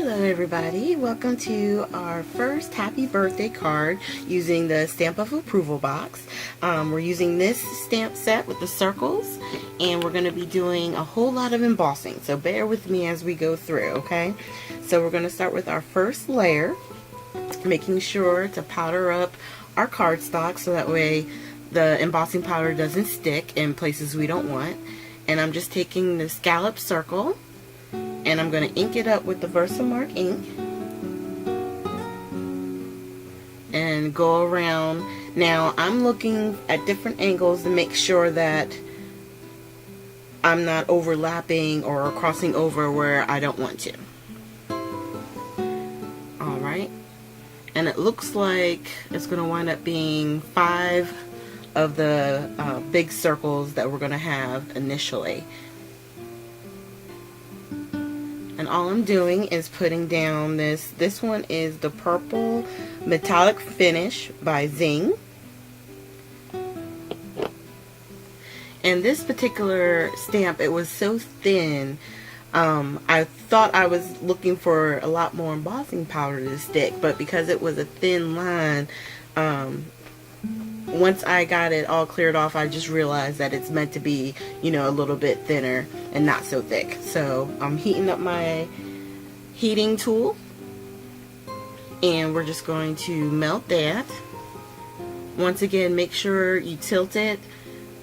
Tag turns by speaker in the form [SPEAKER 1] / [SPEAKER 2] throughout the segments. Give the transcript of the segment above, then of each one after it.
[SPEAKER 1] Hello everybody, welcome to our first happy birthday card using the stamp of approval box. We're using this stamp set with the circles, and we're going to be doing a whole lot of embossing, so bear with me as we go through, okay? So we're going to start with our first layer, making sure to powder up our cardstock so that way the embossing powder doesn't stick in places we don't want. And I'm just taking the scallop circle and I'm going to ink it up with the Versamark ink and go around. Now I'm looking at different angles to make sure that I'm not overlapping or crossing over where I don't want to. Alright, and it looks like it's going to wind up being 5 of the big circles that we're going to have initially. And all I'm doing is putting down this one is the purple metallic finish by Zing. And this particular stamp, it was so thin, I thought I was looking for a lot more embossing powder to stick, but because it was a thin line, once I got it all cleared off, I just realized that it's meant to be, you know, a little bit thinner and not so thick. So I'm heating up my heating tool, and we're just going to melt that. Once again, make sure you tilt it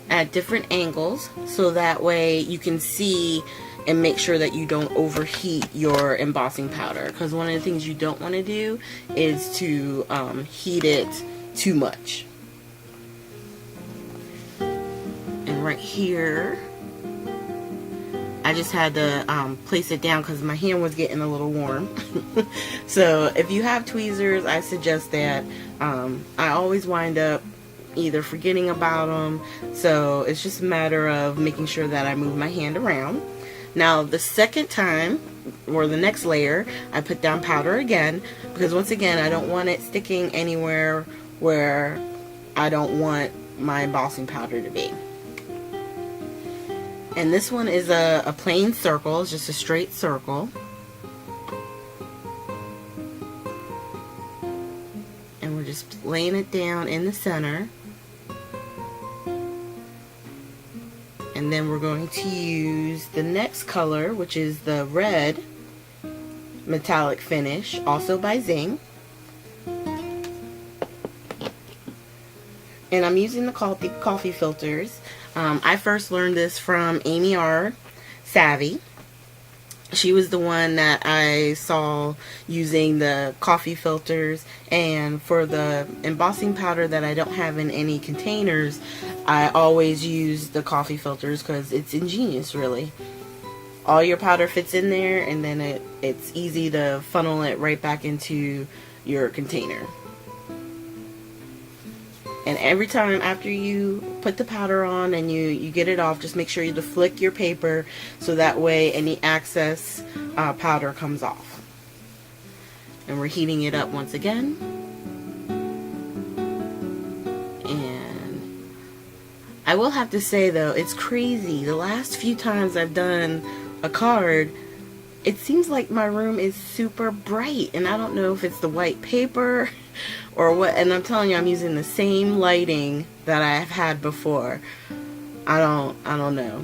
[SPEAKER 1] at different angles so that way you can see and make sure that you don't overheat your embossing powder, because one of the things you don't want to do is to heat it too much. And right here, I just had to place it down because my hand was getting a little warm. So if you have tweezers, I suggest that. I always wind up either forgetting about them, so it's just a matter of making sure that I move my hand around. Now the second time, or the next layer, I put down powder again, because once again I don't want it sticking anywhere where I don't want my embossing powder to be. And this one is a plain circle, it's just a straight circle. And we're just laying it down in the center. And then we're going to use the next color, which is the red metallic finish, also by Zing. And I'm using the coffee filters. I first learned this from Amy R. Savvy. She was the one that I saw using the coffee filters, and for the embossing powder that I don't have in any containers, I always use the coffee filters because it's ingenious, really. All your powder fits in there, and then it's easy to funnel it right back into your container. And every time after you put the powder on and you get it off, just make sure you deflick your paper so that way any excess powder comes off. And we're heating it up once again. And I will have to say though, it's crazy. The last few times I've done a card, it seems like my room is super bright, and I don't know if it's the white paper or what, and I'm telling you, I'm using the same lighting that I've had before. I don't know.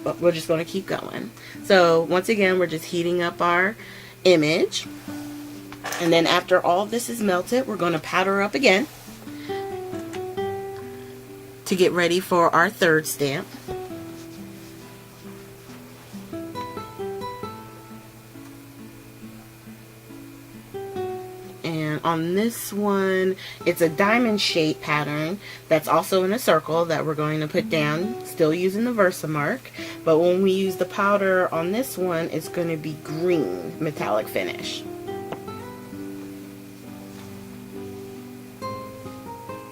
[SPEAKER 1] But we're just going to keep going. So once again, we're just heating up our image, and then after all this is melted, we're going to powder up again to get ready for our third stamp. And on this one, it's a diamond shape pattern that's also in a circle that we're going to put down, still using the Versamark. But when we use the powder on this one, it's going to be green metallic finish.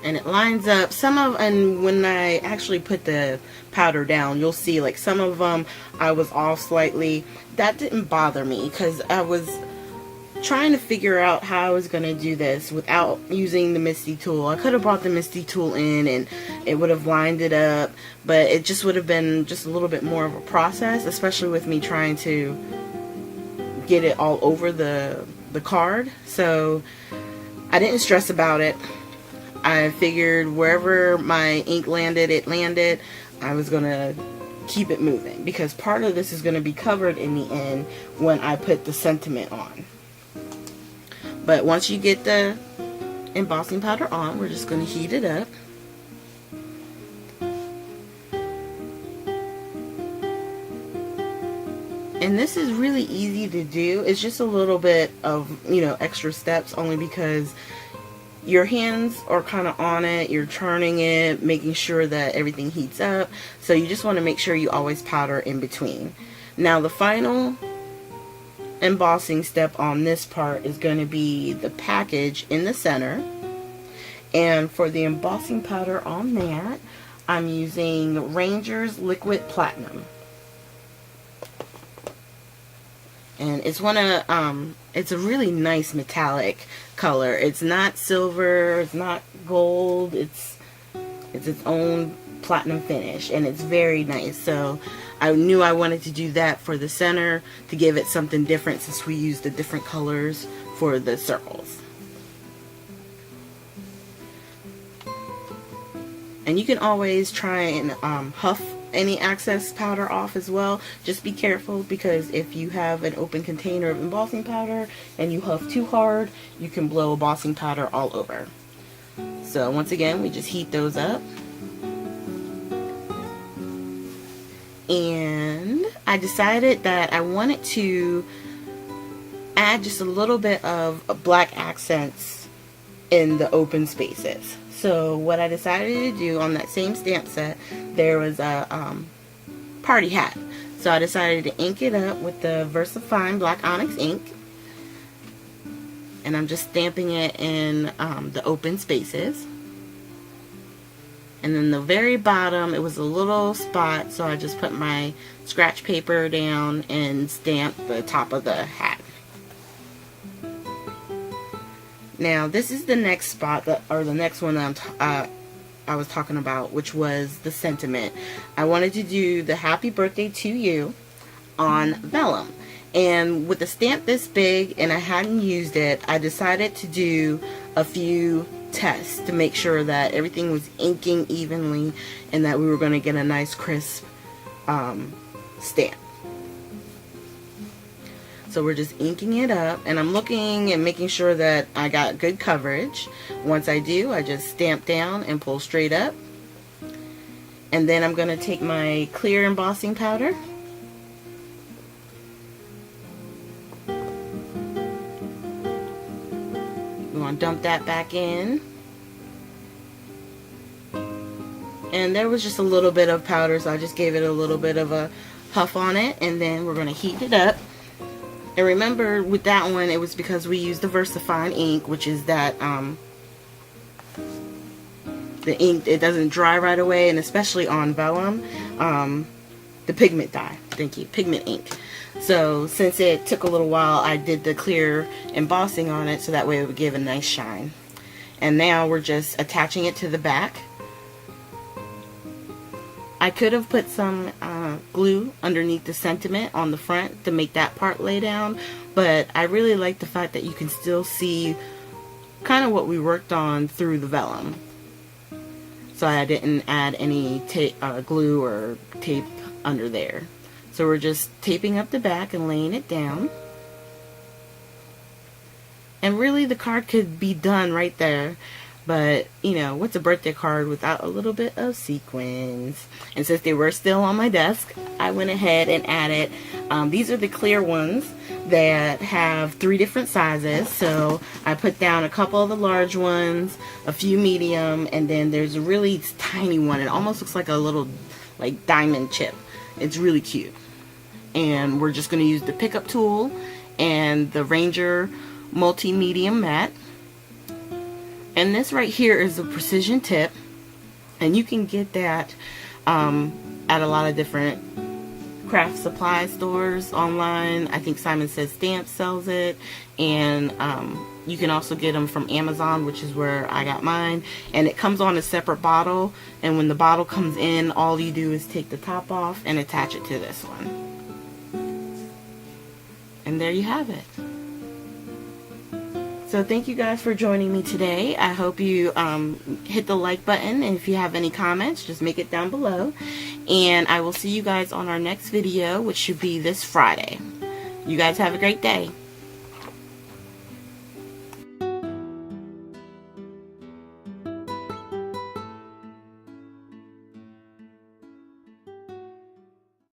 [SPEAKER 1] And it lines up and when I actually put the powder down, you'll see like some of them I was off slightly. That didn't bother me because I was trying to figure out how I was going to do this without using the Misty tool. I could have brought the Misty tool in and it would have lined it up, but it just would have been just a little bit more of a process, especially with me trying to get it all over the card. So I didn't stress about it. I figured wherever my ink landed, it landed. I was going to keep it moving because part of this is going to be covered in the end when I put the sentiment on. But once you get the embossing powder on, we're just going to heat it up. And this is really easy to do. It's just a little bit of, you know, extra steps, only because your hands are kind of on it. You're turning it, making sure that everything heats up. So you just want to make sure you always powder in between. Now the final embossing step on this part is going to be the package in the center. And for the embossing powder on that, I'm using Ranger's Liquid Platinum. And it's it's a really nice metallic color. It's not silver, it's not gold, it's its own platinum finish, and it's very nice. So I knew I wanted to do that for the center to give it something different, since we used the different colors for the circles. And you can always try and huff any excess powder off as well. Just be careful, because if you have an open container of embossing powder and you huff too hard, you can blow embossing powder all over. So once again, we just heat those up. And I decided that I wanted to add just a little bit of black accents in the open spaces. So what I decided to do on that same stamp set, there was a party hat. So I decided to ink it up with the VersaFine Black Onyx ink. And I'm just stamping it in the open spaces. And then the very bottom, it was a little spot, so I just put my scratch paper down and stamped the top of the hat. Now this is the next spot, or the next one that I was talking about, which was the sentiment. I wanted to do the happy birthday to you on vellum. And with a stamp this big and I hadn't used it, I decided to do a few tests to make sure that everything was inking evenly and that we were going to get a nice crisp stamp. So we're just inking it up, and I'm looking and making sure that I got good coverage. Once I do, I just stamp down and pull straight up. And then I'm going to take my clear embossing powder. We want to dump that back in. And there was just a little bit of powder, so I just gave it a little bit of a huff on it, and then we're going to heat it up. And remember, with that one, it was because we used the VersaFine ink, which is that the ink, it doesn't dry right away, and especially on vellum, the pigment dye. Thank you, pigment ink. So since it took a little while, I did the clear embossing on it, so that way it would give a nice shine. And now we're just attaching it to the back. I could have put some glue underneath the sentiment on the front to make that part lay down, but I really like the fact that you can still see kind of what we worked on through the vellum. So I didn't add any glue or tape under there. So we're just taping up the back and laying it down. And really the card could be done right there. But, you know, what's a birthday card without a little bit of sequins? And since they were still on my desk, I went ahead and added, these are the clear ones that have 3 different sizes. So I put down a couple of the large ones, a few medium, and then there's a really tiny one. It almost looks like a little, like, diamond chip. It's really cute. And we're just going to use the pickup tool and the Ranger Multi-Medium Mat. And this right here is a precision tip, and you can get that at a lot of different craft supply stores online. I think Simon Says Stamps sells it, and you can also get them from Amazon, which is where I got mine. And it comes on a separate bottle, and when the bottle comes in, all you do is take the top off and attach it to this one. And there you have it. So thank you guys for joining me today. I hope you hit the like button, and if you have any comments, just make it down below. And I will see you guys on our next video, which should be this Friday. You guys have a great day.